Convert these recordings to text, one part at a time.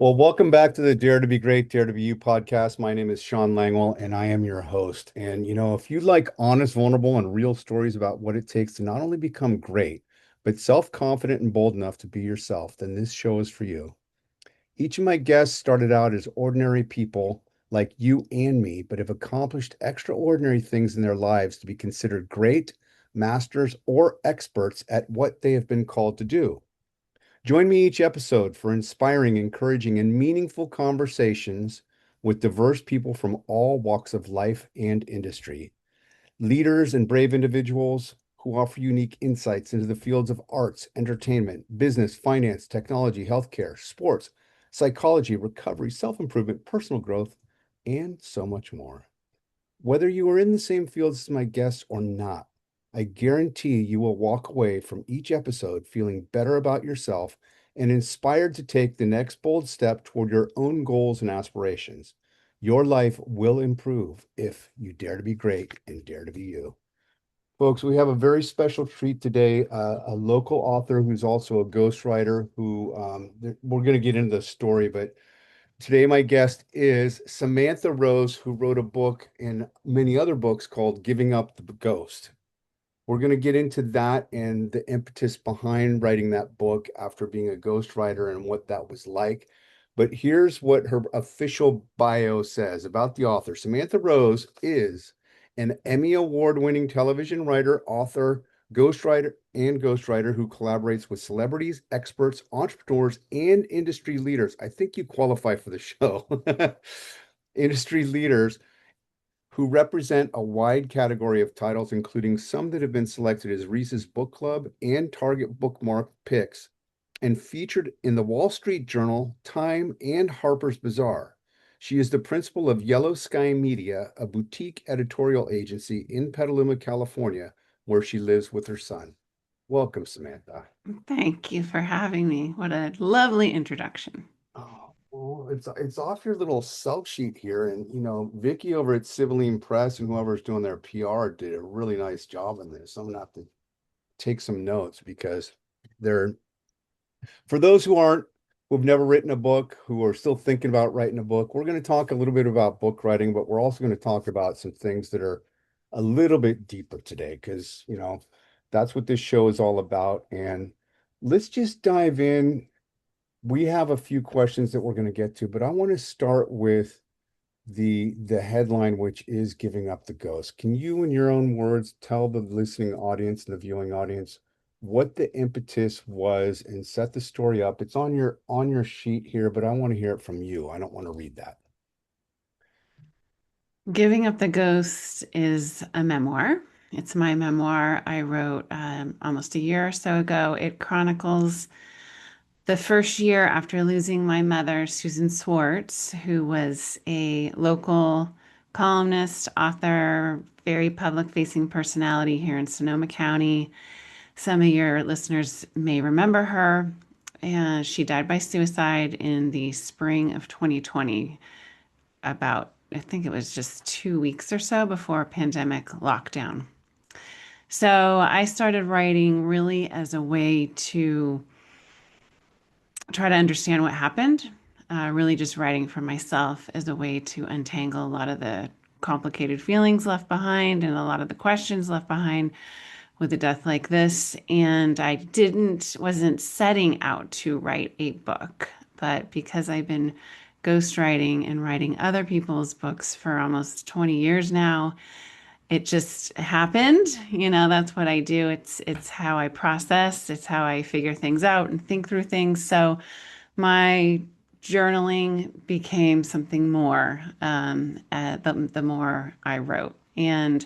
Well, welcome back to the Dare to Be Great, Dare to Be You podcast. My name is Sean Langwell, and I am your host. And if you like honest, vulnerable, and real stories about what it takes to not only become great, but self-confident and bold enough to be yourself, then this show is for you. Each of my guests started out as ordinary people like you and me, but have accomplished extraordinary things in their lives to be considered great, masters, or experts at what they have been called to do. Join me each episode for inspiring, encouraging, and meaningful conversations with diverse people from all walks of life and industry. Leaders and brave individuals who offer unique insights into the fields of arts, entertainment, business, finance, technology, healthcare, sports, psychology, recovery, self-improvement, personal growth, and so much more. Whether you are in the same fields as my guests or not, I guarantee you will walk away from each episode feeling better about yourself and inspired to take the next bold step toward your own goals and aspirations. Your life will improve if you dare to be great and dare to be you. Folks, we have a very special treat today, a local author who's also a ghostwriter who we're going to get into the story, but today, my guest is Samantha Rose, who wrote a book and many other books called Giving Up the Ghost. We're going to get into that and the impetus behind writing that book after being a ghostwriter and what that was like. But here's what her official bio says about the author. Samantha Rose is an Emmy Award-winning television writer, author, ghostwriter who collaborates with celebrities, experts, entrepreneurs, and industry leaders. I think you qualify for the show. Industry leaders who represent a wide category of titles, including some that have been selected as Reese's Book Club and Target Bookmark picks, and featured in the Wall Street Journal, Time, and Harper's Bazaar. She is the principal of Yellow Sky Media, a boutique editorial agency in Petaluma, California, where she lives with her son. Welcome, Samantha. Thank you for having me. What a lovely introduction. Oh, well, it's off your little sell sheet here, and Vicky over at Sibylline Press and whoever's doing their PR did a really nice job on this. I'm gonna have to take some notes because they're for those who've never written a book, who are still thinking about writing a book. We're going to talk a little bit about book writing, but we're also going to talk about some things that are a little bit deeper today because that's what this show is all about. And let's just dive in. We have a few questions that we're going to get to, but I want to start with the headline, which is Giving Up the Ghost. Can you, in your own words, tell the listening audience and the viewing audience what the impetus was and set the story up? It's on your sheet here, but I want to hear it from you. I don't want to read that. Giving Up the Ghost is a memoir. It's my memoir I wrote almost a year or so ago. It chronicles the first year after losing my mother, Susan Swartz, who was a local columnist, author, very public facing personality here in Sonoma County. Some of your listeners may remember her. And she died by suicide in the spring of 2020, about, I think it was just 2 weeks or so before pandemic lockdown. So I started writing really as a way to try to understand what happened, really just writing for myself as a way to untangle a lot of the complicated feelings left behind and a lot of the questions left behind with a death like this. And I wasn't setting out to write a book, but because I've been ghostwriting and writing other people's books for almost 20 years now, it just happened. That's what I do. It's how I process, it's how I figure things out and think through things. So my journaling became something more, the more I wrote. And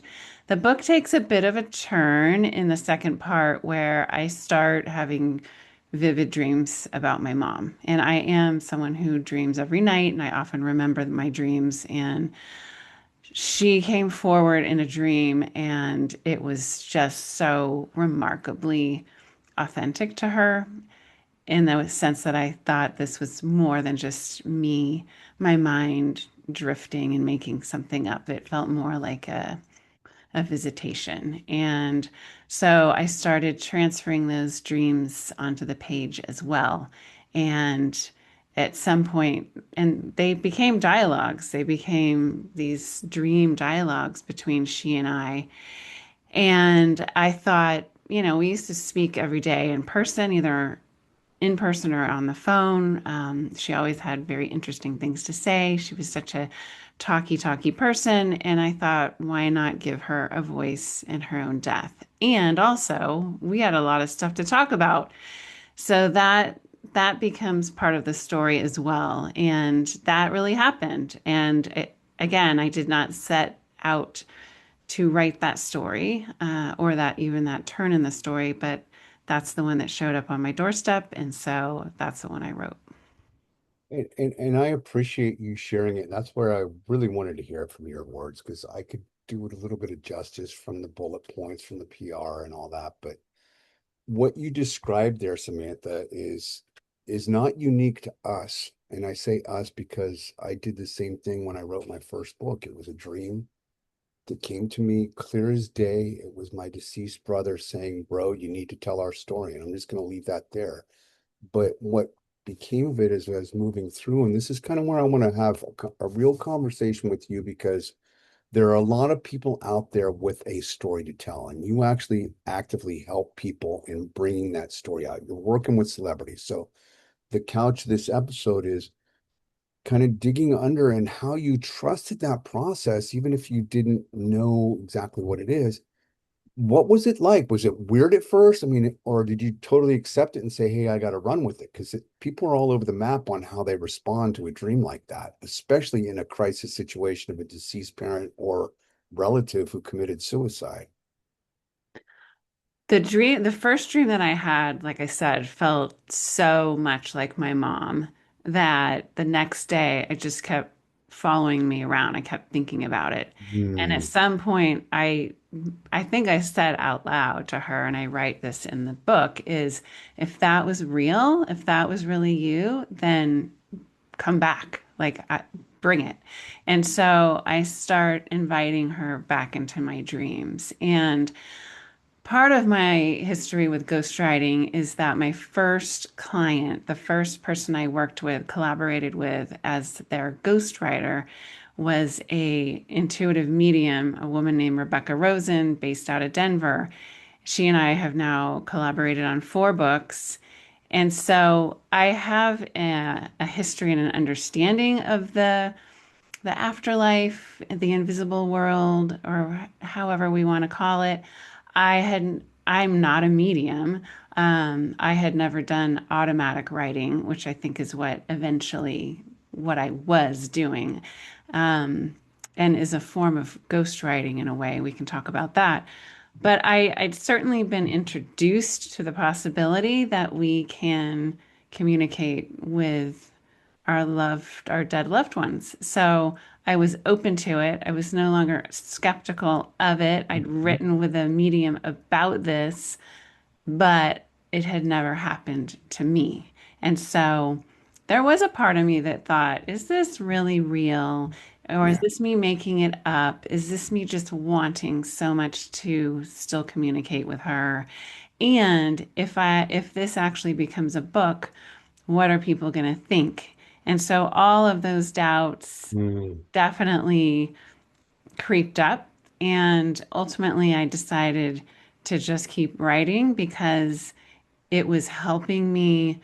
the book takes a bit of a turn in the second part where I start having vivid dreams about my mom. And I am someone who dreams every night, and I often remember my dreams. And she came forward in a dream, and it was just so remarkably authentic to her in the sense that I thought this was more than just me, my mind drifting and making something up. It felt more like a visitation. And so I started transferring those dreams onto the page as well. And at some point, and they became dialogues. They became these dream dialogues between she and I. And I thought, we used to speak every day in person, either in person or on the phone. She always had very interesting things to say. She was such a talky person. And I thought, why not give her a voice in her own death? And also, we had a lot of stuff to talk about. So that becomes part of the story as well. And that really happened. And again, I did not set out to write that story or that even that turn in the story, but that's the one that showed up on my doorstep. And so that's the one I wrote. And I appreciate you sharing it. And that's where I really wanted to hear it from your words because I could do it a little bit of justice from the bullet points, from the PR and all that. But what you described there, Samantha, is not unique to us. And I say us because I did the same thing when I wrote my first book. It was a dream that came to me clear as day. It was my deceased brother saying, "Bro, you need to tell our story." And I'm just going to leave that there. But what became of it is as moving through, and this is kind of where I want to have a real conversation with you because there are a lot of people out there with a story to tell, and you actually actively help people in bringing that story out. You're working with celebrities. So the couch of this episode is kind of digging under and how you trusted that process, even if you didn't know exactly what it is. What was it like? Was it weird at first? I mean, or did you totally accept it and say, "Hey, I got to run with it"? Because people are all over the map on how they respond to a dream like that, especially in a crisis situation of a deceased parent or relative who committed suicide. The first dream that I had, like I said, felt so much like my mom that the next day it just kept following me around. I kept thinking about it. And at Hmm. some point I think I said out loud to her, and I write this in the book, is if that was real, if that was really you, then come back. Bring it. And so I start inviting her back into my dreams. And part of my history with ghostwriting is that my first client, the first person I worked with, collaborated with as their ghostwriter, was a intuitive medium, a woman named Rebecca Rosen, based out of Denver. She and I have now collaborated on 4 books. And so I have a history and an understanding of the afterlife, the invisible world, or however we want to call it. I'm not a medium. I had never done automatic writing, which I think is what I was doing, um, and is a form of ghostwriting in a way. We can talk about that. But I'd certainly been introduced to the possibility that we can communicate with our dead loved ones. So I was open to it. I was no longer skeptical of it. I'd written with a medium about this, but it had never happened to me. And so there was a part of me that thought, is this really real? Or is Yeah. this me making it up? Is this me just wanting so much to still communicate with her? And if this actually becomes a book, what are people going to think? And so all of those doubts Hmm. definitely creeped up. And ultimately, I decided to just keep writing because it was helping me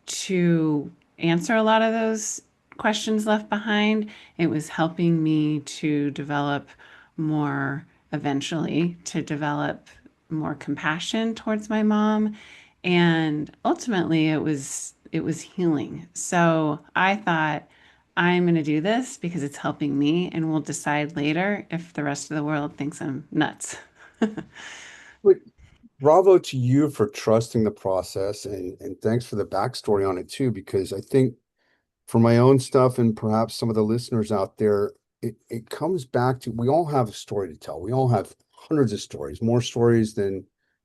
to answer a lot of those questions left behind. It was helping me to develop more, eventually, to develop more compassion towards my mom. And ultimately, it was healing. So I thought, I'm going to do this because it's helping me, and we'll decide later if the rest of the world thinks I'm nuts. But bravo to you for trusting the process and thanks for the backstory on it too, because I think for my own stuff and perhaps some of the listeners out there, it comes back to we all have a story to tell. We all have hundreds of stories, more stories than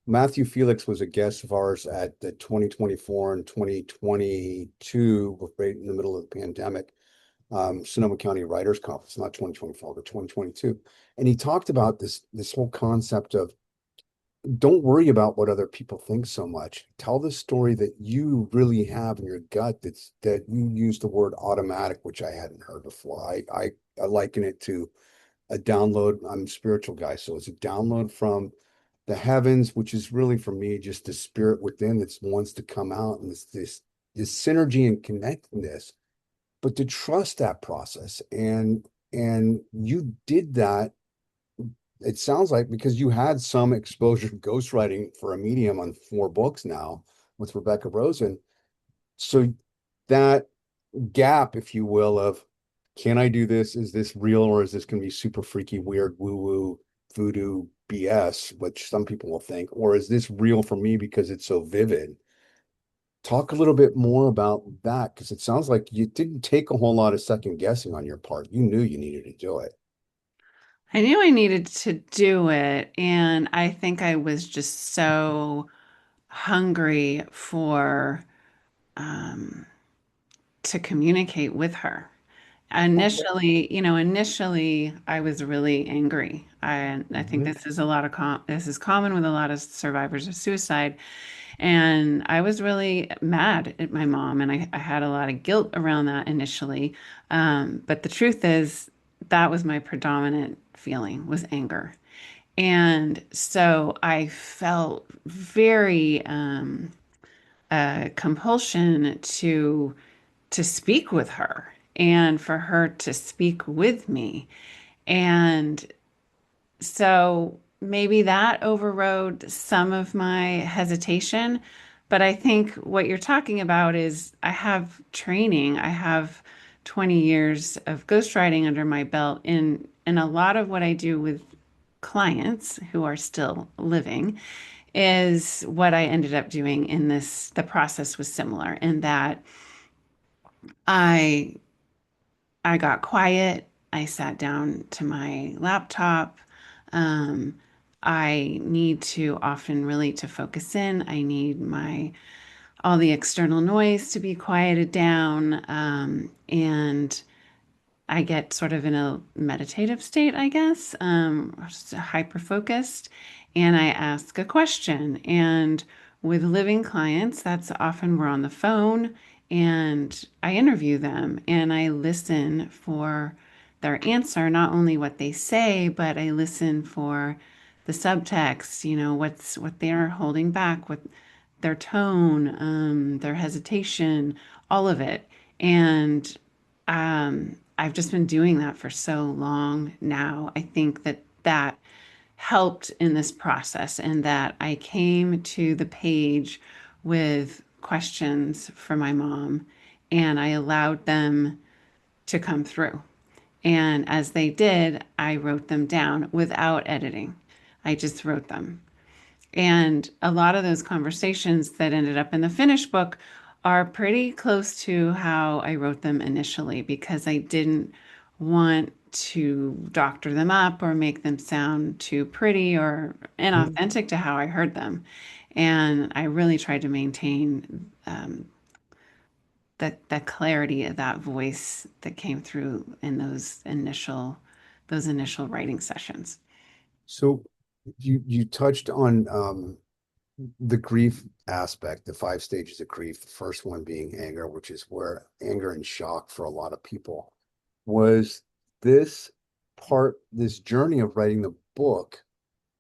Matthew Felix was a guest of ours at the 2024 and 2022, right in the middle of the pandemic, Sonoma County Writers Conference, not 2024, but 2022. And he talked about this whole concept of don't worry about what other people think so much. Tell the story that you really have in your gut that you use the word automatic, which I hadn't heard before. I liken it to a download. I'm a spiritual guy, so it's a download from the heavens, which is really for me just the spirit within that wants to come out, and it's this synergy and connectedness, but to trust that process. And you did that, it sounds like, because you had some exposure to ghostwriting for a medium on 4 books now with Rebecca Rosen. So that gap, if you will, of can I do this? Is this real, or is this going to be super freaky, weird, woo-woo, voodoo BS, which some people will think, or is this real for me because it's so vivid? Talk a little bit more about that, because it sounds like you didn't take a whole lot of second guessing on your part. You knew you needed to do it. I knew I needed to do it, and I think I was just so hungry for um, to communicate with her. Initially, I was really angry. I think Mhm. this is a lot of this is common with a lot of survivors of suicide. And I was really mad at my mom, and I had a lot of guilt around that initially. But the truth is, that was my predominant feeling was anger. And so I felt very compulsion to speak with her and for her to speak with me. And so maybe that overrode some of my hesitation. But I think what you're talking about is I have training. I have 20 years of ghostwriting under my belt and a lot of what I do with clients who are still living is what I ended up doing in this. The process was similar in that I I got quiet. I sat down to my laptop. Um, I need to often really to focus in. I need my all the external noise to be quieted down. And I get sort of in a meditative state, I guess, just hyper focused, and I ask a question. And with living clients, that's often we're on the phone and I interview them and I listen for their answer, not only what they say, but I listen for the subtext, what they're holding back, what their tone, their hesitation, all of it. And I've just been doing that for so long now. I think that that helped in this process and that I came to the page with questions for my mom and I allowed them to come through. And as they did, I wrote them down without editing. I just wrote them. And a lot of those conversations that ended up in the finished book are pretty close to how I wrote them initially because I didn't want to doctor them up or make them sound too pretty or Mhm. inauthentic to how I heard them. And I really tried to maintain that clarity of that voice that came through in those initial writing sessions. So you touched on the grief aspect, the 5 stages of grief. The first one being anger, which is where anger and shock for a lot of people. Was this this journey of writing the book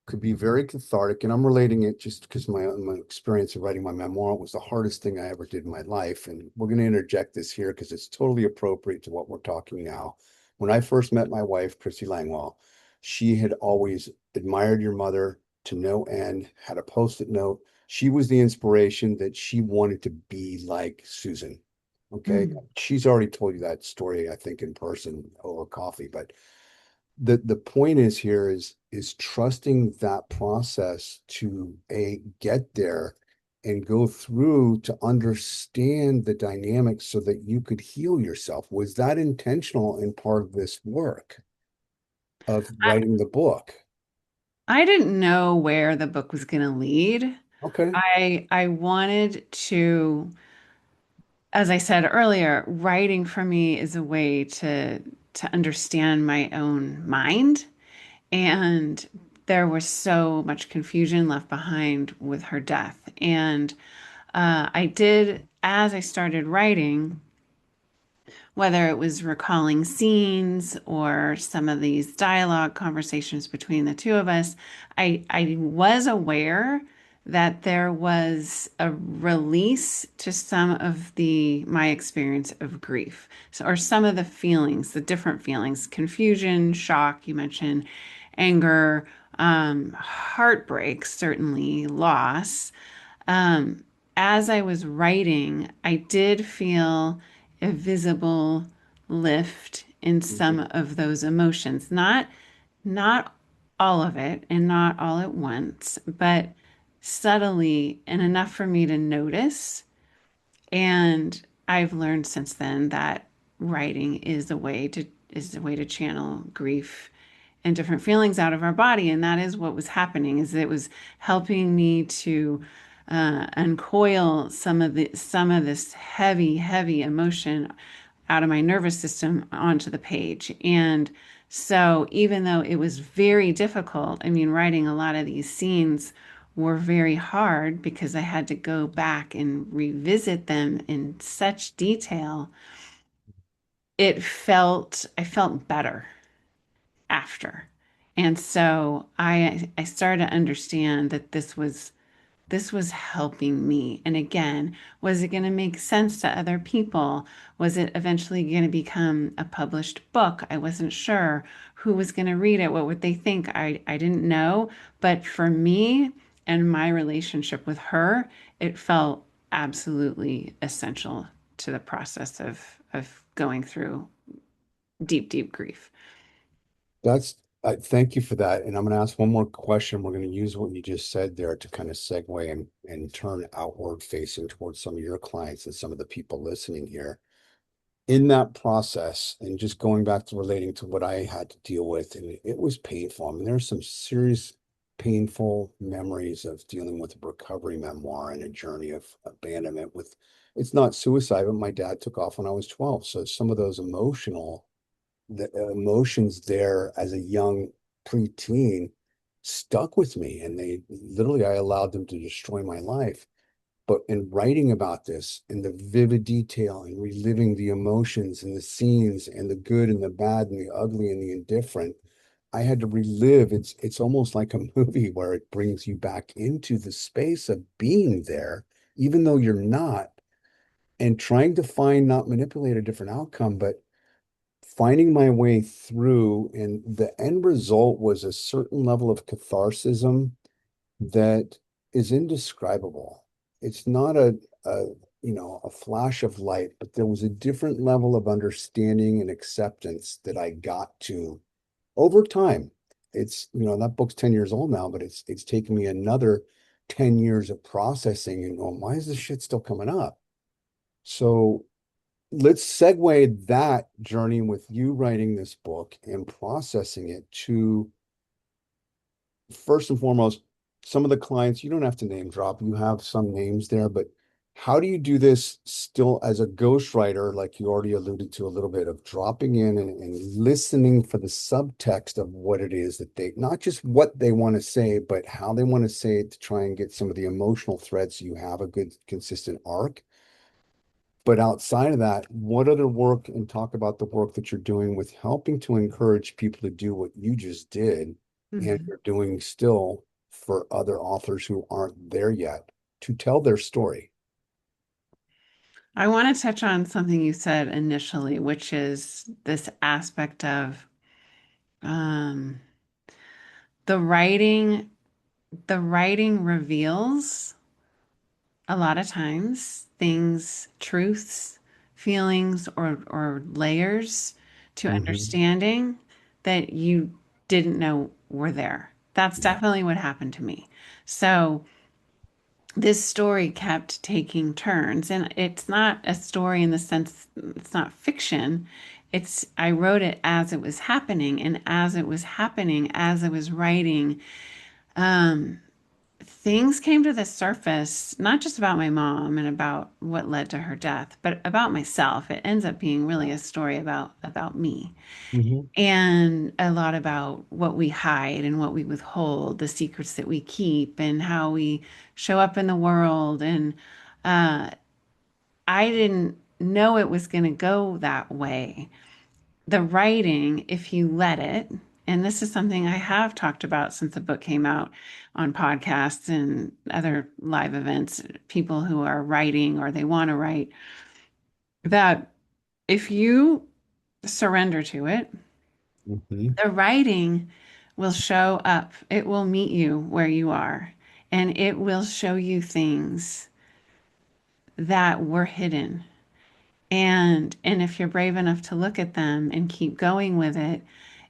could be very cathartic, and I'm relating it just because my experience of writing my memoir was the hardest thing I ever did in my life. And we're going to interject this here because it's totally appropriate to what we're talking now. When I first met my wife, Christy Langwell, she had always admired your mother to no end, had a post-it note. She was the inspiration that she wanted to be like Susan. Okay. Mm. She's already told you that story, I think, in person over coffee, but the point is here is trusting that process to get there and go through to understand the dynamics so that you could heal yourself. Was that intentional in part of this work of writing the book? I didn't know where the book was going to lead. Okay. I wanted to, as I said earlier, writing for me is a way to understand my own mind. And there was so much confusion left behind with her death. And as I started writing, whether it was recalling scenes or some of these dialogue conversations between the two of us, I was aware that there was a release to some of my experience of grief. So, or some of the feelings, the different feelings, confusion, shock, you mentioned anger, heartbreak, certainly loss. Um, as I was writing, I did feel a visible lift in some Mhm. of those emotions. Not all of it and not all at once, but subtly and enough for me to notice. And I've learned since then that writing is a way to channel grief and different feelings out of our body. And that is what was happening, is it was helping me to uncoil some of this heavy emotion out of my nervous system onto the page. And so even though it was very difficult, I mean, writing a lot of these scenes were very hard because I had to go back and revisit them in such detail. I felt better after. And so I started to understand that this was helping me. And again, was it going to make sense to other people? Was it eventually going to become a published book? I wasn't sure who was going to read it. What would they think? I didn't know. But for me and my relationship with her, it felt absolutely essential to the process of going through deep grief. That's, thank you for that. And I'm going to ask one more question. We're going to use what you just said there to kind of segue and turn outward facing towards some of your clients and some of the people listening here. In that process, and just going back to relating to what I had to deal with, and it was painful. I mean, there's some serious, painful memories of dealing with a recovery memoir and a journey of abandonment with, it's not suicide, but my dad took off when I was 12. So some of those the emotions there as a young preteen stuck with me, and they literally, I allowed them to destroy my life. But in writing about this in the vivid detail and reliving the emotions and the scenes and the good and the bad and the ugly and the indifferent, I had to relive. It's almost like a movie where it brings you back into the space of being there, even though you're not, and trying to find, not manipulate a different outcome, but finding my way through. And the end result was a certain level of catharsism that is indescribable. It's not a a flash of light, but there was a different level of understanding and acceptance that I got to over time. It's, that book's 10 years old now, but it's taken me another 10 years of processing and going, why is this shit still coming up? So let's segue that journey with you writing this book and processing it to, first and foremost, some of the clients. You don't have to name drop, you have some names there, but how do you do this still as a ghostwriter, like you already alluded to a little bit, of dropping in and listening for the subtext of what it is that they, not just what they want to say, but how they want to say it to try and get some of the emotional threads so you have a good, consistent arc. But outside of that, what other work, and talk about the work that you're doing with helping to encourage people to do what you just did and Mhm. you're doing still for other authors who aren't there yet to tell their story. I want to touch on something you said initially, which is this aspect of um, the writing. The writing reveals a lot of times things, truths, feelings, or layers to Mhm. understanding that you didn't know were there. That's definitely what happened to me. So this story kept taking turns, and it's not a story in the sense it's not fiction. It's I wrote it as it was happening, and as it was happening, as I was writing, things came to the surface, not just about my mom and about what led to her death, but about myself. It ends up being really a story about me Hmm. and a lot about what we hide and what we withhold, the secrets that we keep, and how we show up in the world. And uh, I didn't know it was going to go that way. The writing, if you let it, and this is something I have talked about since the book came out on podcasts and other live events, people who are writing or they want to write, that if you surrender to it, Hmm. the writing will show up. It will meet you where you are, and it will show you things that were hidden. And if you're brave enough to look at them and keep going with it,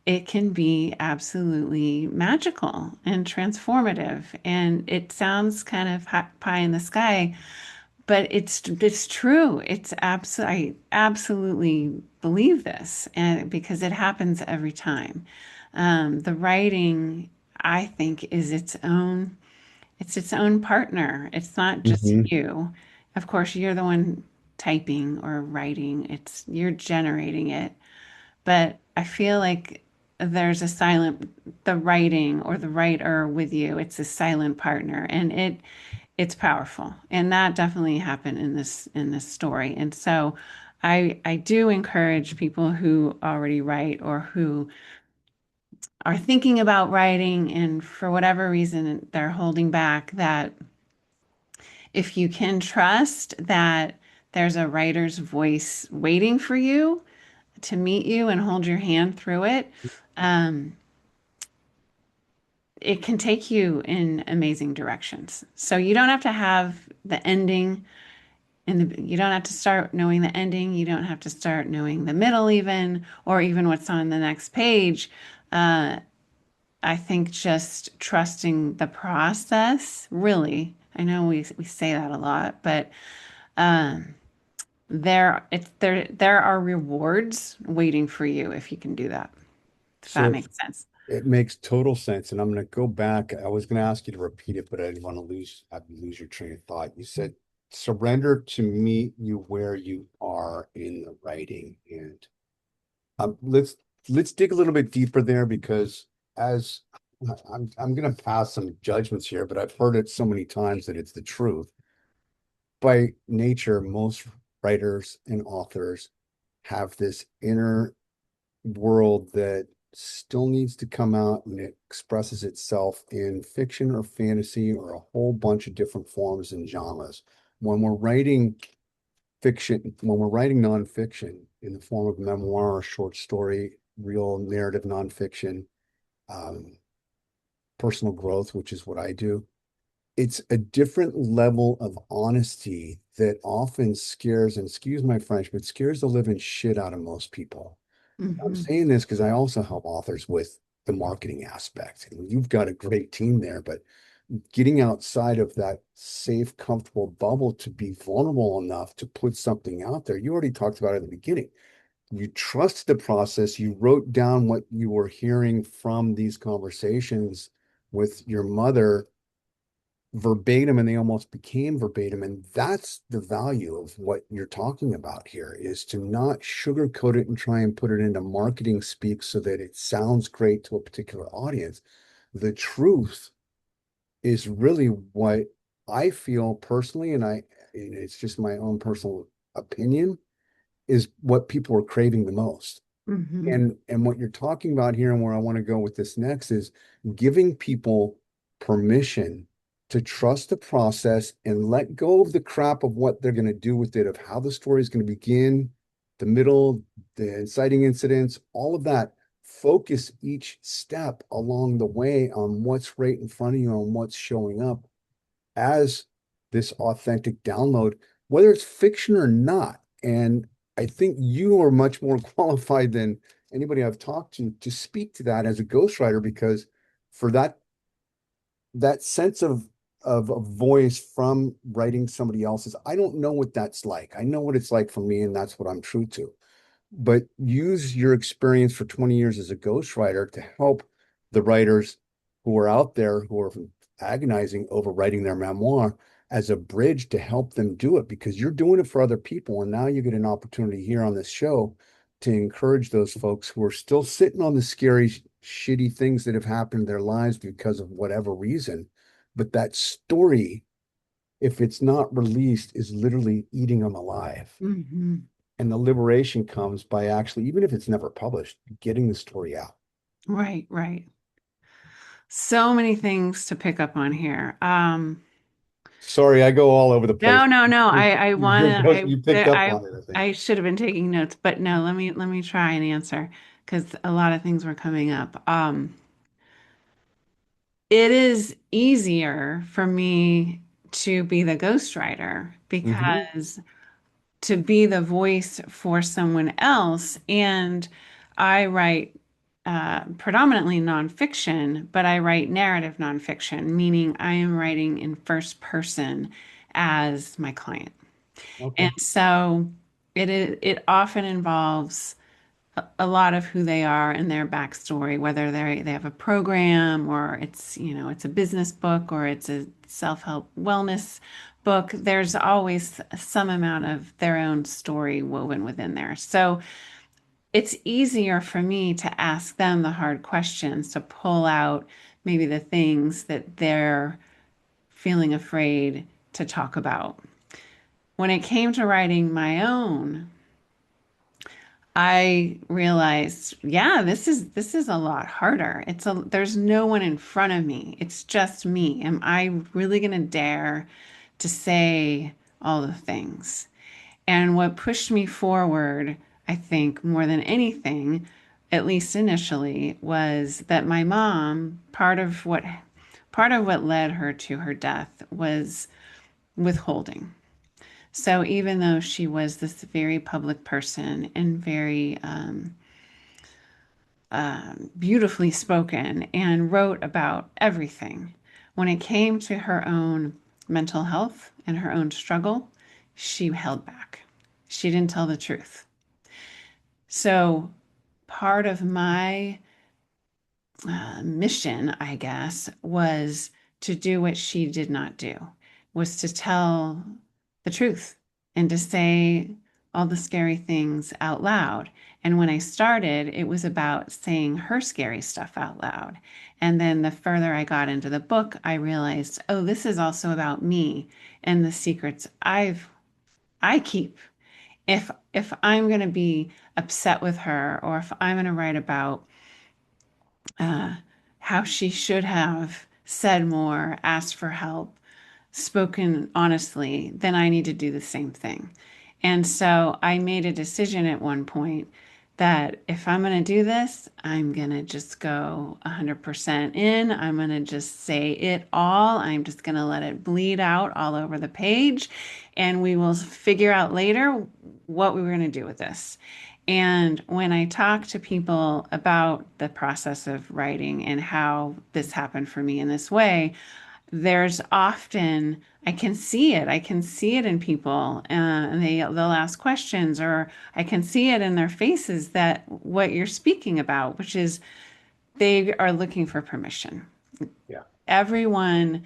it can be absolutely magical and transformative. And it sounds kind of pie in the sky, but it's true. I absolutely believe this, and because it happens every time. The writing, I think, is its own partner. It's not just Hmm. you. Of course, you're the one typing or writing. You're generating it. But I feel like there's the writing or the writer with you. It's a silent partner, and it's powerful. And that definitely happened in this story. And so I do encourage people who already write or who are thinking about writing and for whatever reason they're holding back, that if you can trust that there's a writer's voice waiting for you to meet you and hold your hand through it, um, it can take you in amazing directions. So you don't have to have the ending, and you don't have to start knowing the ending. You don't have to start knowing the middle, even, or even what's on the next page. Uh, I think just trusting the process, really. I know we say that a lot, but um, there are rewards waiting for you if you can do that. If that So makes sense. it makes total sense. And I'm going to go back. I was going to ask you to repeat it, but I didn't want to have you lose your train of thought. You said surrender to meet you where you are in the writing. And let's dig a little bit deeper there because as I'm going to pass some judgments here, but I've heard it so many times that it's the truth. By nature, most writers and authors have this inner world that still needs to come out and it expresses itself in fiction or fantasy or a whole bunch of different forms and genres. When we're writing when we're writing nonfiction in the form of memoir or short story, real narrative nonfiction, um, personal growth, which is what I do, it's a different level of honesty that often scares, and excuse my French, but scares the living shit out of most people. I'm Hmm. saying this because I also help authors with the marketing aspect. And you've got a great team there, but getting outside of that safe, comfortable bubble to be vulnerable enough to put something out there. You already talked about it at the beginning. You trust the process. You wrote down what you were hearing from these conversations with your mother verbatim, and they almost became verbatim. And that's the value of what you're talking about here, is to not sugarcoat it and try and put it into marketing speak so that it sounds great to a particular audience. The truth is really what I feel personally, and it's just my own personal opinion, is what people are craving the most. Hmm. And what you're talking about here and where I want to go with this next is giving people permission to trust the process and let go of the crap of what they're going to do with it, of how the story is going to begin, the middle, the inciting incidents, all of that. Focus each step along the way on what's right in front of you and what's showing up as this authentic download, whether it's fiction or not. And I think you are much more qualified than anybody I've talked to speak to that as a ghostwriter, because for that sense of a voice from writing somebody else's, I don't know what that's like. I know what it's like for me, and that's what I'm true to. But use your experience for 20 years as a ghostwriter to help the writers who are out there who are agonizing over writing their memoir as a bridge to help them do it because you're doing it for other people. And now you get an opportunity here on this show to encourage those folks who are still sitting on the scary, shitty things that have happened in their lives because of whatever reason. But that story, if it's not released, is literally eating them alive. Mhm. And the liberation comes by actually, even if it's never published, getting the story out. Right, right. So many things to pick up on here. Sorry, I go all over the place. No, no, no. I wanna You picked up I on it, I think. I should have been taking notes, but no, let me try and answer because a lot of things were coming up. It is easier for me to be the ghostwriter Hmm. because to be the voice for someone else. And I write predominantly nonfiction, but I write narrative nonfiction, meaning I am writing in first person as my client. And Okay. so it often involves a lot of who they are and their backstory, whether they have a program or it's a business book or it's a self-help wellness book. There's always some amount of their own story woven within there. So it's easier for me to ask them the hard questions to pull out maybe the things that they're feeling afraid to talk about. When it came to writing my own, I realized, yeah, this is a lot harder. There's no one in front of me. It's just me. Am I really going to dare to say all the things? And what pushed me forward, I think, more than anything, at least initially, was that my mom, part of what led her to her death was withholding. So even though she was this very public person and very beautifully spoken and wrote about everything, when it came to her own mental health and her own struggle, she held back. She didn't tell the truth. So part of my mission, I guess, was to do what she did not do, was to tell the truth and to say all the scary things out loud. And when I started, it was about saying her scary stuff out loud. And then the further I got into the book, I realized, oh, this is also about me and the secrets I keep. If I'm going to be upset with her or if I'm going to write about uh, how she should have said more, asked for help, spoken honestly, then I need to do the same thing. And so I made a decision at one point that if I'm going to do this, I'm going to just go 100% in. I'm going to just say it all. I'm just going to let it bleed out all over the page. And we will figure out later what we were going to do with this. And when I talk to people about the process of writing and how this happened for me in this way, there's often I can see it. I can see it in people, and they'll ask questions, or I can see it in their faces that what you're speaking about, which is they are looking for permission. Yeah. Everyone,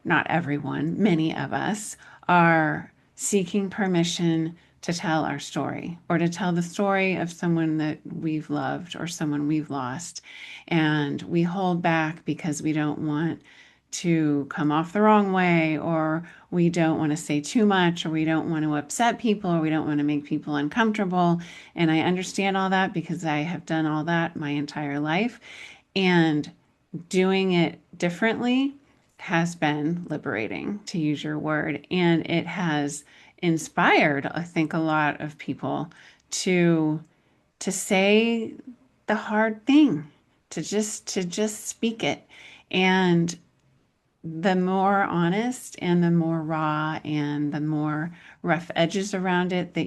not everyone, many of us are seeking permission to tell our story or to tell the story of someone that we've loved or someone we've lost. And we hold back because we don't want to come off the wrong way, or we don't want to say too much, or we don't want to upset people, or we don't want to make people uncomfortable. And I understand all that because I have done all that my entire life. And doing it differently has been liberating, to use your word. And it has inspired, I think, a lot of people to to say the hard thing, to just speak it. And the more honest and the more raw and the more rough edges around it that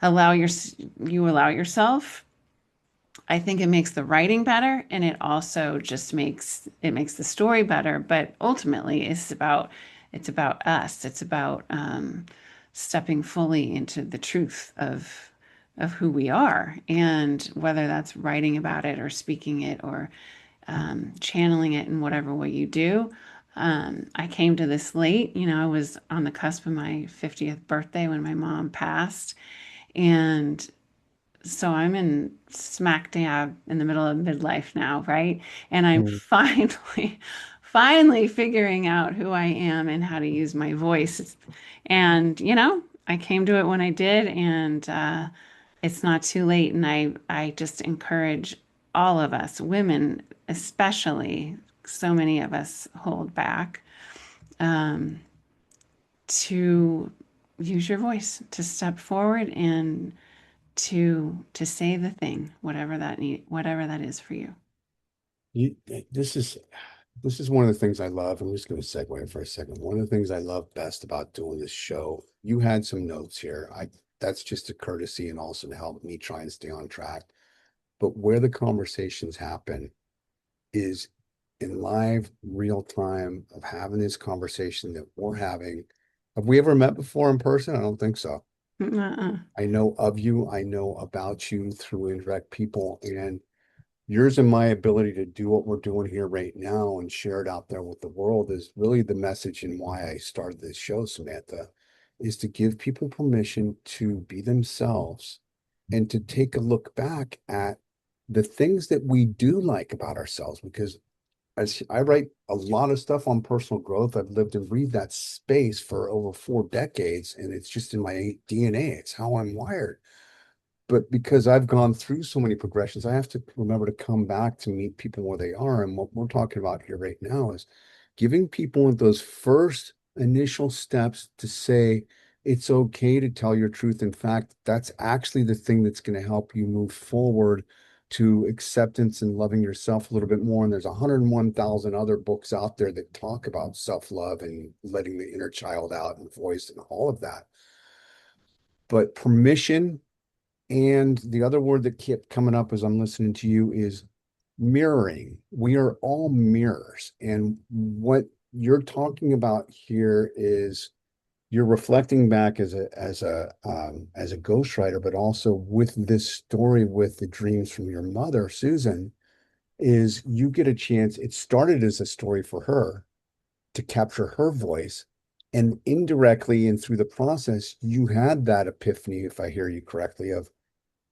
allow your you allow yourself, I think it makes the writing better, and it also just makes the story better. But ultimately, it's about us. It's about stepping fully into the truth of who we are, and whether that's writing about it or speaking it or channeling it in whatever way you do. I came to this late, I was on the cusp of my 50th birthday when my mom passed. And so I'm in smack dab in the middle of midlife now, right? And I'm Mm. finally figuring out who I am and how to use my voice. And, I came to it when I did, and it's not too late. And I just encourage all of us, women especially, so many of us hold back, um, to use your voice, to step forward and to say the thing, whatever that is for you. You, this is one of the things I love. I'm just going to segue for a second. One of the things I love best about doing this show, you had some notes here. That's just a courtesy and also to help me try and stay on track. But where the conversations happen is in live real time of having this conversation that we're having. Have we ever met before in person? I don't think so. Uh-uh. I know of you, I know about you through indirect people, and yours and my ability to do what we're doing here right now and share it out there with the world is really the message and why I started this show, Samantha, is to give people permission to be themselves and to take a look back at the things that we do like about ourselves. Because as I write a lot of stuff on personal growth, I've lived and breathed that space for over 4 decades, and it's just in my DNA. It's how I'm wired. But because I've gone through so many progressions, I have to remember to come back to meet people where they are. And what we're talking about here right now is giving people those first initial steps to say it's okay to tell your truth. In fact, that's actually the thing that's going to help you move forward to acceptance and loving yourself a little bit more. And there's 101,000 other books out there that talk about self-love and letting the inner child out and voice and all of that. But permission, and the other word that kept coming up as I'm listening to you is mirroring. We are all mirrors. And what you're talking about here is you're reflecting back as a ghostwriter, but also with this story with the dreams from your mother, Susan, is you get a chance. It started as a story for her to capture her voice. And indirectly and through the process, you had that epiphany, if I hear you correctly, of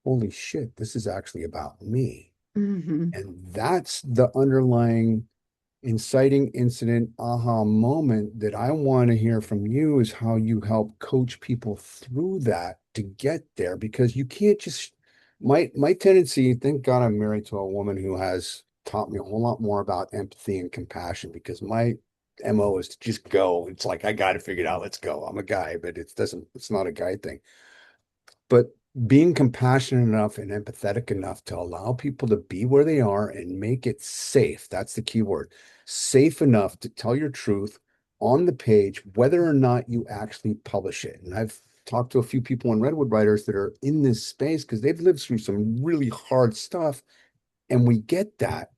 holy shit, this is actually about me. Hmm. And that's the underlying inciting incident aha moment that I want to hear from you is how you help coach people through that to get there because you can't just my tendency, thank God I'm married to a woman who has taught me a whole lot more about empathy and compassion because my MO is to just go. It's like I got to figure it out. Let's go. I'm a guy, but it's not a guy thing. But being compassionate enough and empathetic enough to allow people to be where they are and make it safe. That's the key word. Safe enough to tell your truth on the page, whether or not you actually publish it. And I've talked to a few people in Redwood writers that are in this space because they've lived through some really hard stuff. And we get that.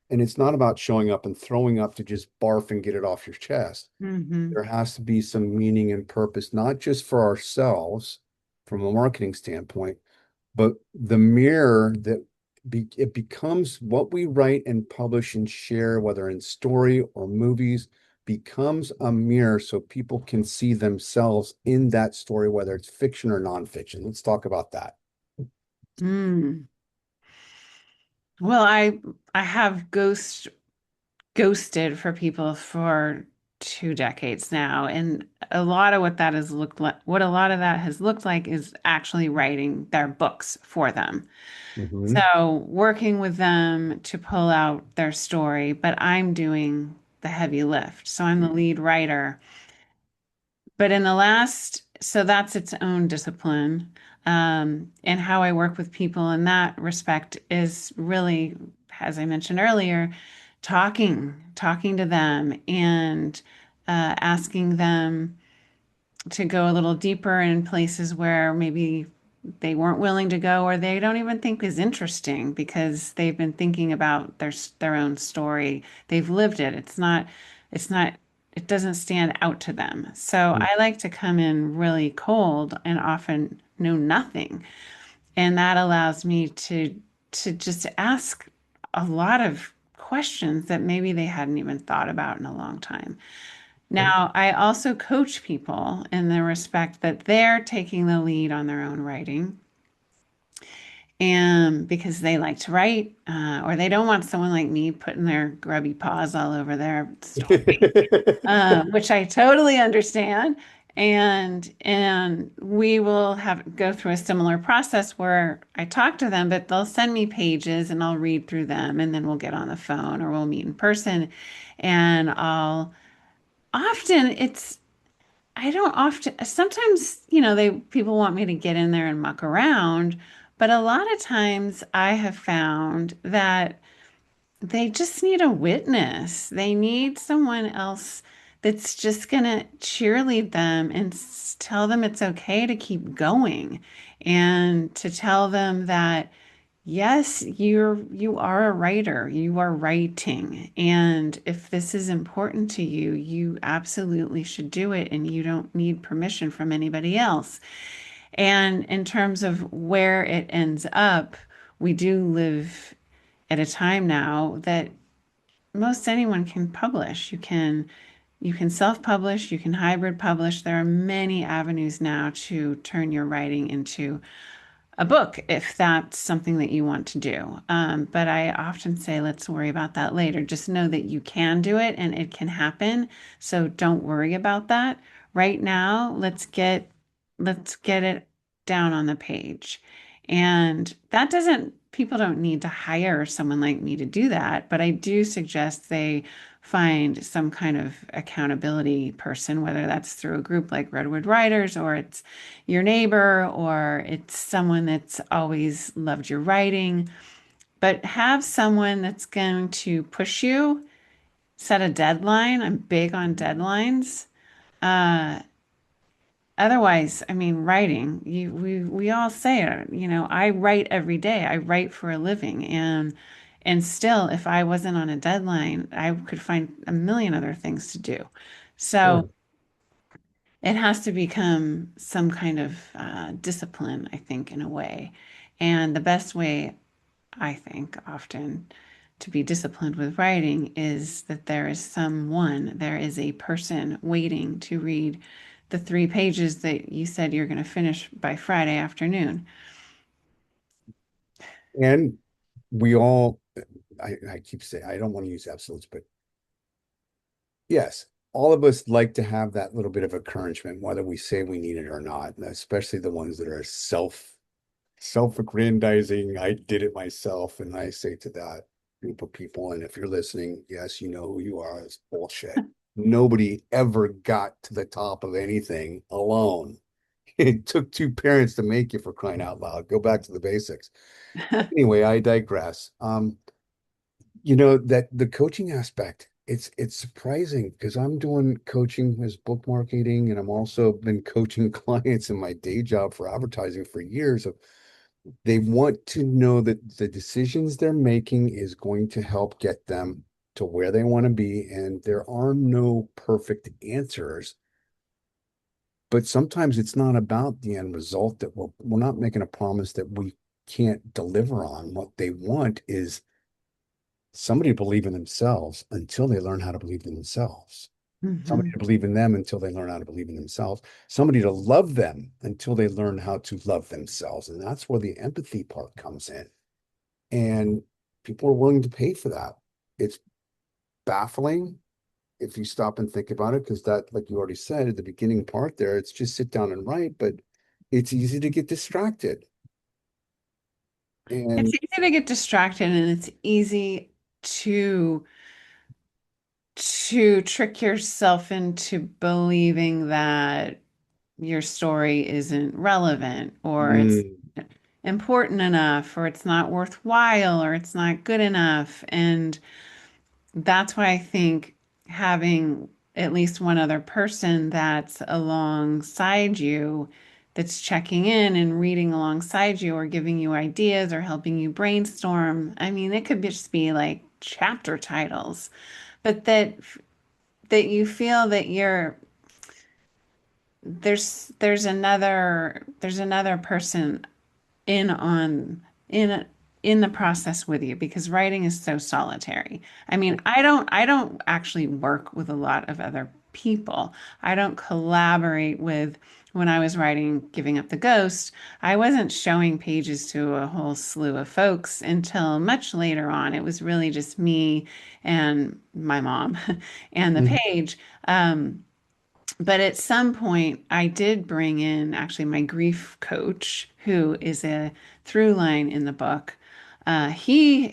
And it's not about showing up and throwing up to just barf and get it off your chest. Hmm. There has to be some meaning and purpose, not just for ourselves from a marketing standpoint, but the mirror that it becomes what we write and publish and share, whether in story or movies, becomes a mirror so people can see themselves in that story, whether it's fiction or nonfiction. Let's talk about that. Mm. Well, I have ghosted for people for 2 decades now, and a lot of what a lot of that has looked like is actually writing their books for them. Hmm. So working with them to pull out their story, but I'm doing the heavy lift. So I'm the lead writer. But so that's its own discipline. And how I work with people in that respect is really, as I mentioned earlier, talking to them and asking them to go a little deeper in places where maybe they weren't willing to go or they don't even think is interesting because they've been thinking about their own story. They've lived it. It's not it doesn't stand out to them. So I like to come in really cold and often know nothing. And that allows me to just ask a lot of questions that maybe they hadn't even thought about in a long time. Okay. Now, I also coach people in the respect that they're taking the lead on their own writing and because they like to write, or they don't want someone like me putting their grubby paws all over their story, which I totally understand. And we will have go through a similar process where I talk to them, but they'll send me pages and I'll read through them, and then we'll get on the phone or we'll meet in person, and I'll often it's I don't often, sometimes, they people want me to get in there and muck around, but a lot of times I have found that they just need a witness. They need someone else that's just going to cheerlead them and tell them it's okay to keep going and to tell them that yes, you are a writer. You are writing. And if this is important to you, you absolutely should do it and you don't need permission from anybody else. And in terms of where it ends up, we do live at a time now that most anyone can publish. You can self-publish, you can hybrid publish. There are many avenues now to turn your writing into a book if that's something that you want to do. But I often say, let's worry about that later. Just know that you can do it and it can happen. So don't worry about that. Right now, let's get it down on the page. And that doesn't, people don't need to hire someone like me to do that, but I do suggest they find some kind of accountability person, whether that's through a group like Redwood Writers or it's your neighbor or it's someone that's always loved your writing, but have someone that's going to push you, set a deadline. I'm big on deadlines. Uh, Otherwise, I mean, writing, we all say it, I write every day. I write for a living and still if I wasn't on a deadline, I could find a million other things to do. So Sure. it has to become some kind of discipline, I think, in a way. And the best way, I think, often to be disciplined with writing is that there is a person waiting to read the 3 pages that you said you're going to finish by Friday afternoon. And we all, I keep saying, I don't want to use absolutes, but yes, all of us like to have that little bit of encouragement, whether we say we need it or not, and especially the ones that are self-aggrandizing. I did it myself, and I say to that group of people, and if you're listening, yes, you know who you are. It's bullshit. Nobody ever got to the top of anything alone. It took two parents to make you, for crying out loud. Go back to the basics. Anyway, I digress. That the coaching aspect, it's surprising because I'm doing coaching as book marketing, and I'm also been coaching clients in my day job for advertising for years. Of they want to know that the decisions they're making is going to help get them to where they want to be, and there are no perfect answers. But sometimes it's not about the end result, that we're not making a promise that we can't deliver on. What they want is somebody to believe in themselves until they learn how to believe in themselves. Somebody to Mhm. believe in them until they learn how to believe in themselves. Somebody to love them until they learn how to love themselves. And that's where the empathy part comes in. And people are willing to pay for that. It's baffling if you stop and think about it, because that, like you already said at the beginning part there, it's just sit down and write, but it's easy to get distracted. It's And easy to get distracted and it's easy to to trick yourself into believing that your story isn't relevant or it's mm, important enough or it's not worthwhile or it's not good enough. And that's why I think having at least one other person that's alongside you, that's checking in and reading alongside you or giving you ideas or helping you brainstorm. I mean, it could just be like chapter titles, but that you feel that there's another person in on in it. in the process with you because writing is so solitary. I mean, I don't actually work with a lot of other people. I don't collaborate with when I was writing Giving Up the Ghost, I wasn't showing pages to a whole slew of folks until much later on. It was really just me and my mom and the Mhm. page. But at some point, I did bring in actually my grief coach, who is a through line in the book. He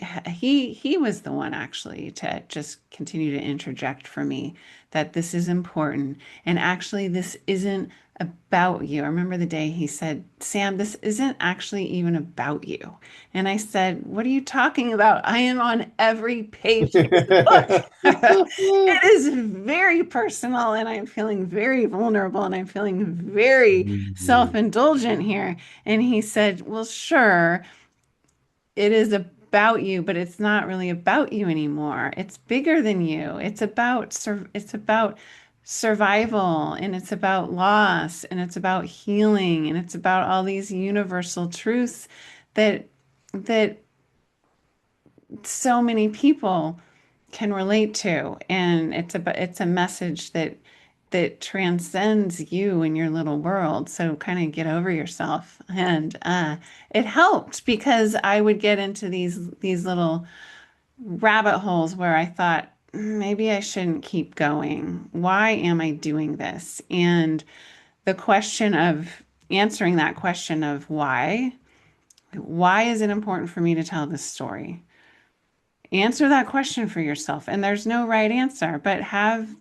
was the one actually to just continue to interject for me that this is important, and actually this isn't about you. I remember the day he said, "Sam, this isn't actually even about you." And I said, "What are you talking about? I am on every page of the book." It is very personal, and I'm feeling very vulnerable, and I'm feeling very Mhm. self-indulgent here. And he said, "Well, sure, it is about you, but it's not really about you anymore. It's bigger than you. It's about survival, and it's about loss, and it's about healing, and it's about all these universal truths that that so many people can relate to, and it's a message that transcends you and your little world. So kind of get over yourself." And it helped because I would get into these little rabbit holes where I thought, maybe I shouldn't keep going. Why am I doing this? And the question of answering that question of why is it important for me to tell this story? Answer that question for yourself. And there's no right answer, but have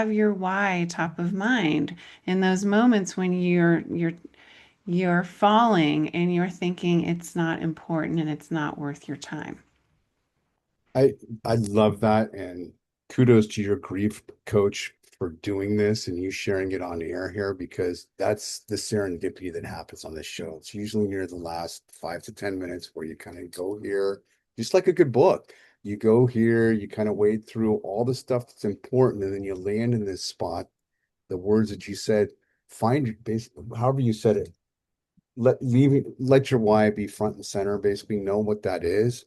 your why top of mind in those moments when you're falling and you're thinking it's not important and it's not worth your time. I I love that, and kudos to your grief coach for doing this and you sharing it on air here because that's the serendipity that happens on this show. It's usually near the last 5 to 10 minutes where you kind of go here, just like a good book. You go here, you kind of wade through all the stuff that's important, and then you land in this spot. The words that you said, basically, however you said it, let your why be front and center. Basically, know what that is,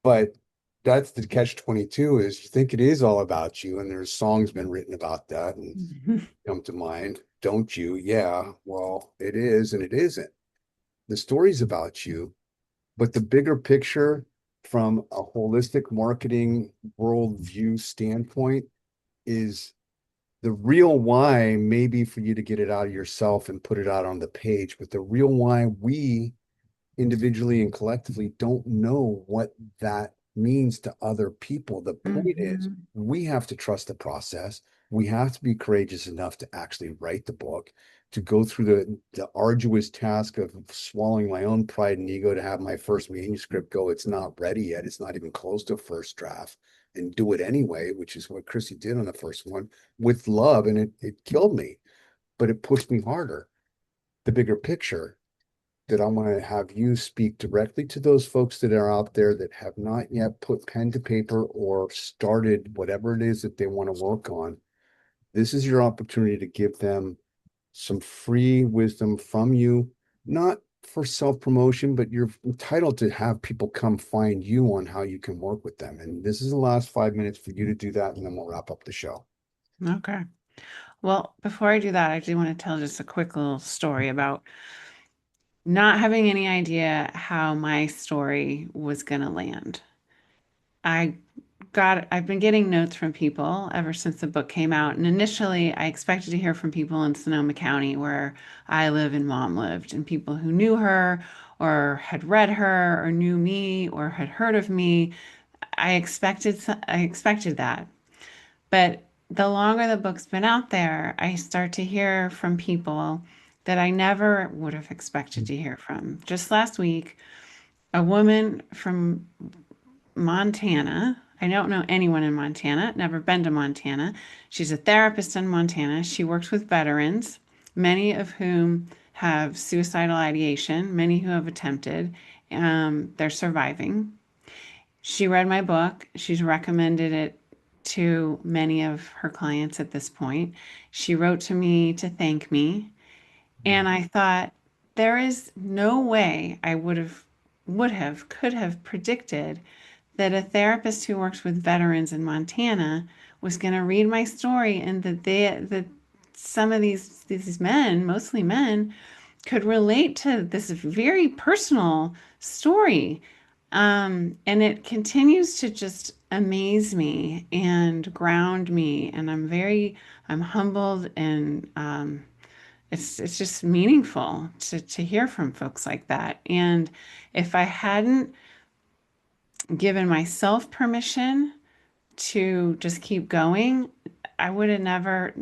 but that's the catch 22 is you think it is all about you, and there's songs been written about that and come to mind. Don't you? Yeah, well, it is and it isn't. The story's about you, but the bigger picture from a holistic marketing worldview standpoint is the real why, maybe for you to get it out of yourself and put it out on the page, but the real why we individually and collectively don't know what that means to other people. The point is, Mhm. we have to trust the process. We have to be courageous enough to actually write the book, to go through the arduous task of swallowing my own pride and ego to have my first manuscript go, it's not ready yet. It's not even close to a first draft, and do it anyway, which is what Chrissy did on the first one with love. And it killed me, but it pushed me harder. The bigger picture that I want to have you speak directly to those folks that are out there that have not yet put pen to paper or started whatever it is that they want to work on. This is your opportunity to give them some free wisdom from you, not for self promotion, but you're entitled to have people come find you on how you can work with them. And this is the last 5 minutes for you to do that, and then we'll wrap up the show. Okay. Well, before I do that, I do want to tell just a quick little story about not having any idea how my story was going to land. I I've been getting notes from people ever since the book came out. And initially, I expected to hear from people in Sonoma County, where I live and mom lived, and people who knew her or had read her or knew me or had heard of me. I expected that. But the longer the book's been out there, I start to hear from people that I never would have expected to hear from. Just last week, a woman from Montana. I don't know anyone in Montana, never been to Montana. She's a therapist in Montana. She works with veterans, many of whom have suicidal ideation, many who have attempted. They're surviving. She read my book. She's recommended it to many of her clients at this point. She wrote to me to thank me. And I thought, there is no way I would have could have predicted that a therapist who works with veterans in Montana was going to read my story and that some of these men, mostly men, could relate to this very personal story. And it continues to just amaze me and ground me. And I'm humbled and it's just meaningful to hear from folks like that. And if I hadn't given myself permission to just keep going, I would have never,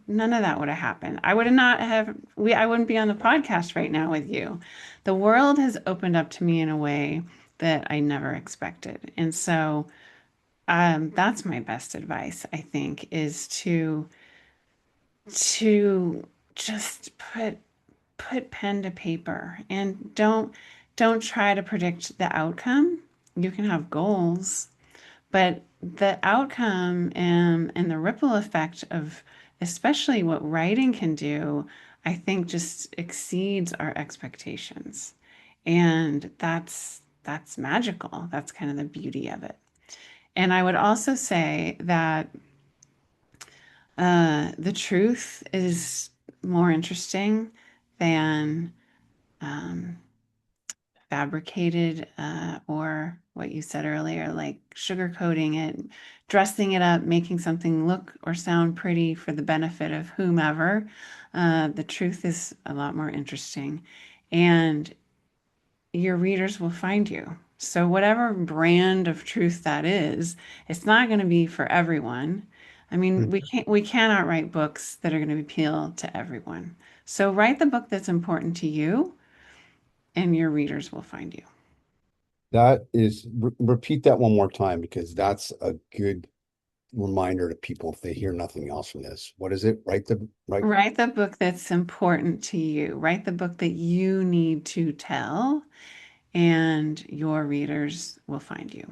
none of that would have happened. I would have not have, I wouldn't be on the podcast right now with you. The world has opened up to me in a way that I never expected. And so that's my best advice, I think, is to just put pen to paper and don't try to predict the outcome. You can have goals, but the outcome and the ripple effect of especially what writing can do, I think just exceeds our expectations. And that's magical. That's kind of the beauty of it. And I would also say that the truth is more interesting than um, fabricated or what you said earlier, like sugarcoating it, dressing it up, making something look or sound pretty for the benefit of whomever. The truth is a lot more interesting, and your readers will find you. So, whatever brand of truth that is, it's not going to be for everyone. I mean, we cannot write books that are going to appeal to everyone. So, write the book that's important to you, and your readers will find you. That is, repeat that one more time because that's a good reminder to people if they hear nothing else from this. What is it? Right. Write the book that's important to you. Write the book that you need to tell, and your readers will find you.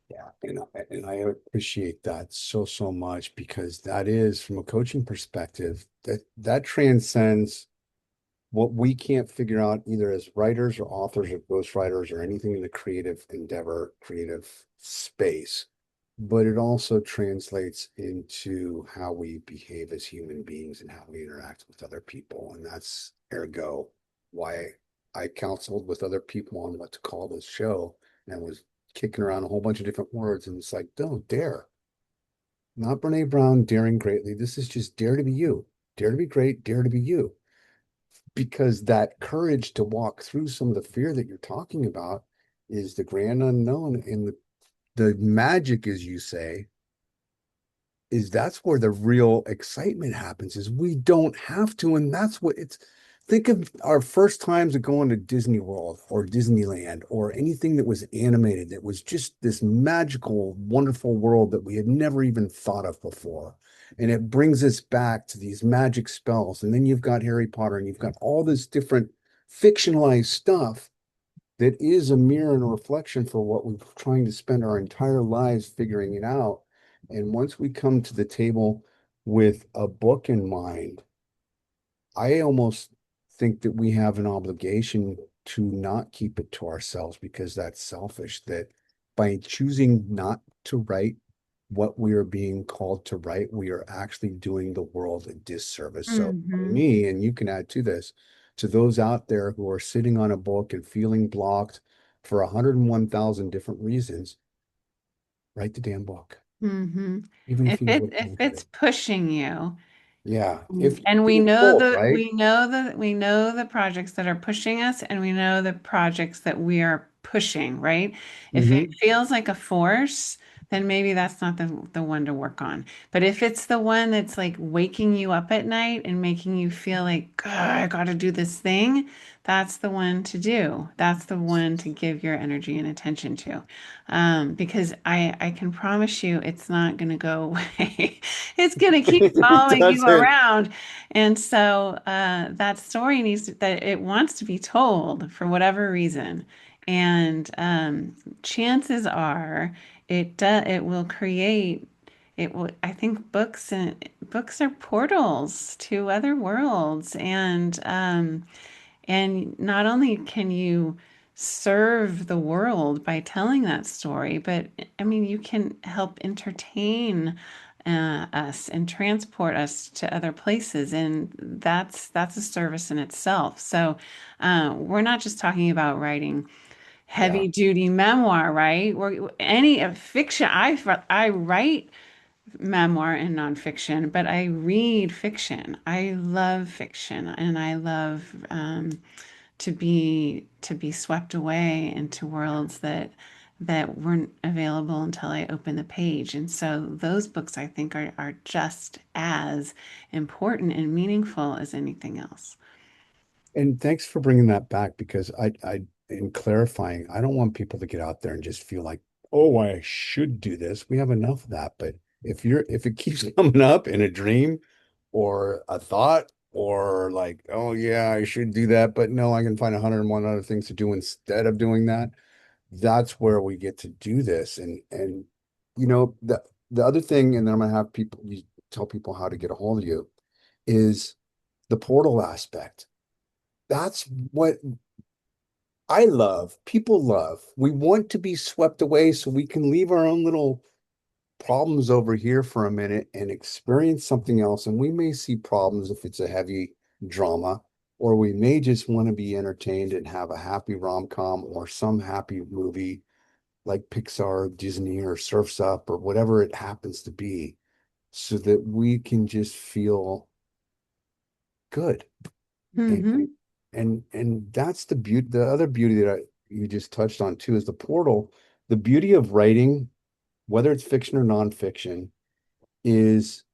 Yeah, and I appreciate that so much because that is from a coaching perspective that transcends what we can't figure out either as writers or authors or ghostwriters or anything in the creative endeavor, creative space. But it also translates into how we behave as human beings and how we interact with other people. And that's ergo why I counseled with other people on what to call this show and was kicking around a whole bunch of different words. And it's like, don't dare. Not Brene Brown daring greatly. This is just dare to be you. Dare to be great. Dare to be you. Because that courage to walk through some of the fear that you're talking about is the grand unknown. And the magic, as you say, is that's where the real excitement happens is we don't have to. And that's what it's think of our first times of going to Disney World or Disneyland or anything that was animated that was just this magical, wonderful world that we had never even thought of before. And it brings us back to these magic spells. And then you've got Harry Potter and you've got all this different fictionalized stuff that is a mirror and a reflection for what we're trying to spend our entire lives figuring it out. And once we come to the table with a book in mind, I almost think that we have an obligation to not keep it to ourselves because that's selfish. That by choosing not to write what we are being called to write, we are actually doing the world a disservice. So, for Hmm. me, and you can add to this, to those out there who are sitting on a book and feeling blocked for 101,000 different reasons, write the damn book, Hmm. even if you know it's If bullshit. it's pushing you, Yeah, if you and feel pulled, right? we know the projects that are pushing us, and we know the projects that we are pushing, right? If it Hmm. feels like a force, then maybe that's not the one to work on. But if it's the one that's like waking you up at night and making you feel like, "God, I got to do this thing," that's the one to do. That's the one to give your energy and attention to. Because I can promise you it's not going to go away. It's going to keep It following you doesn't. around. And so that story that it wants to be told for whatever reason. And chances are it will create it will I think books are portals to other worlds and not only can you serve the world by telling that story, but I mean, you can help entertain us and transport us to other places, and that's a service in itself. So we're not just talking about writing Yeah. heavy duty memoir, right? Or any fiction. I write memoir and nonfiction, but I read fiction. I love fiction, and I love to be swept away into worlds that weren't available until I opened the page. And so those books I think are just as important and meaningful as anything else. And thanks for bringing that back because in clarifying, I don't want people to get out there and just feel like, oh, I should do this. We have enough of that. But if it keeps coming up in a dream or a thought or like, oh yeah, I should do that, but no, I can find 101 other things to do instead of doing that. That's where we get to do this. And the other thing, and then I'm gonna have people you tell people how to get a hold of you, is the portal aspect. That's what I love. People love. We want to be swept away so we can leave our own little problems over here for a minute and experience something else. And we may see problems if it's a heavy drama, or we may just want to be entertained and have a happy rom-com or some happy movie like Pixar, Disney, or Surf's Up, or whatever it happens to be, so that we can just feel good. And Hmm. that's the beauty. The other beauty that you just touched on too is the portal. The beauty of writing, whether it's fiction or nonfiction, is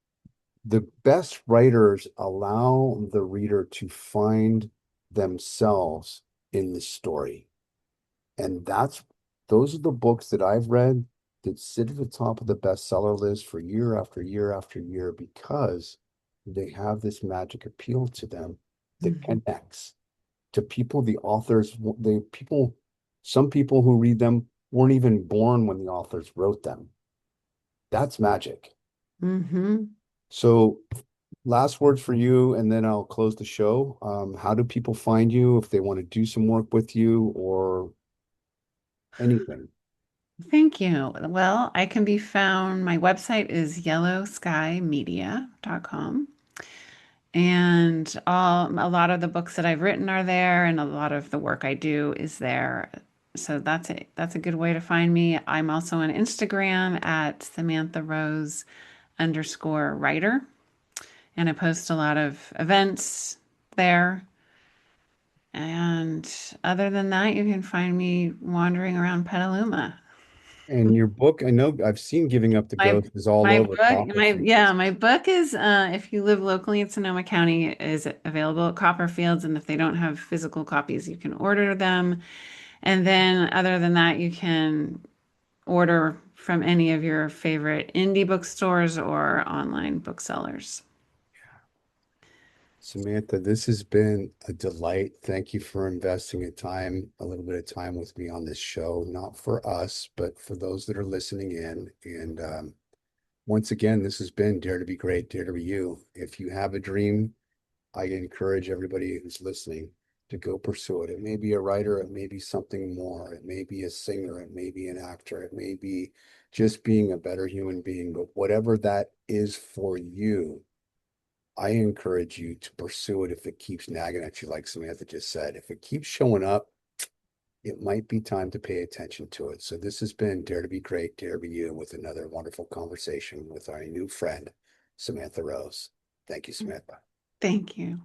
the best writers allow the reader to find themselves in the story. And those are the books that I've read that sit at the top of the bestseller list for year after year after year because they have this magic appeal to them that Hmm. connects to people. The authors, some people who read them weren't even born when the authors wrote them. That's magic. Hmm. So, last words for you, and then I'll close the show. How do people find you if they want to do some work with you or anything? Thank you. Well, I can be found, my website is yellowskymedia.com. And a lot of the books that I've written are there, and a lot of the work I do is there. So that's a good way to find me. I'm also on Instagram at Samantha Rose underscore writer, and I post a lot of events there. And other than that, you can find me wandering around Petaluma. And your book, I know I've seen Giving Up the My Ghost is all my over book, Copperfields. my book is if you live locally in Sonoma County, is available at Copperfields, and if they don't have physical copies, you can order them. And then other than that, you can order from any of your favorite indie bookstores or online booksellers. Samantha, this has been a delight. Thank you for investing a little bit of time with me on this show, not for us, but for those that are listening in. And once again, this has been Dare to Be Great, Dare to Be You. If you have a dream, I encourage everybody who's listening to go pursue it. It may be a writer, it may be something more, it may be a singer, it may be an actor, it may be just being a better human being, but whatever that is for you, I encourage you to pursue it if it keeps nagging at you, like Samantha just said. If it keeps showing up, it might be time to pay attention to it. So this has been Dare to Be Great, Dare to Be You with another wonderful conversation with our new friend, Samantha Rose. Thank you, Samantha. Thank you.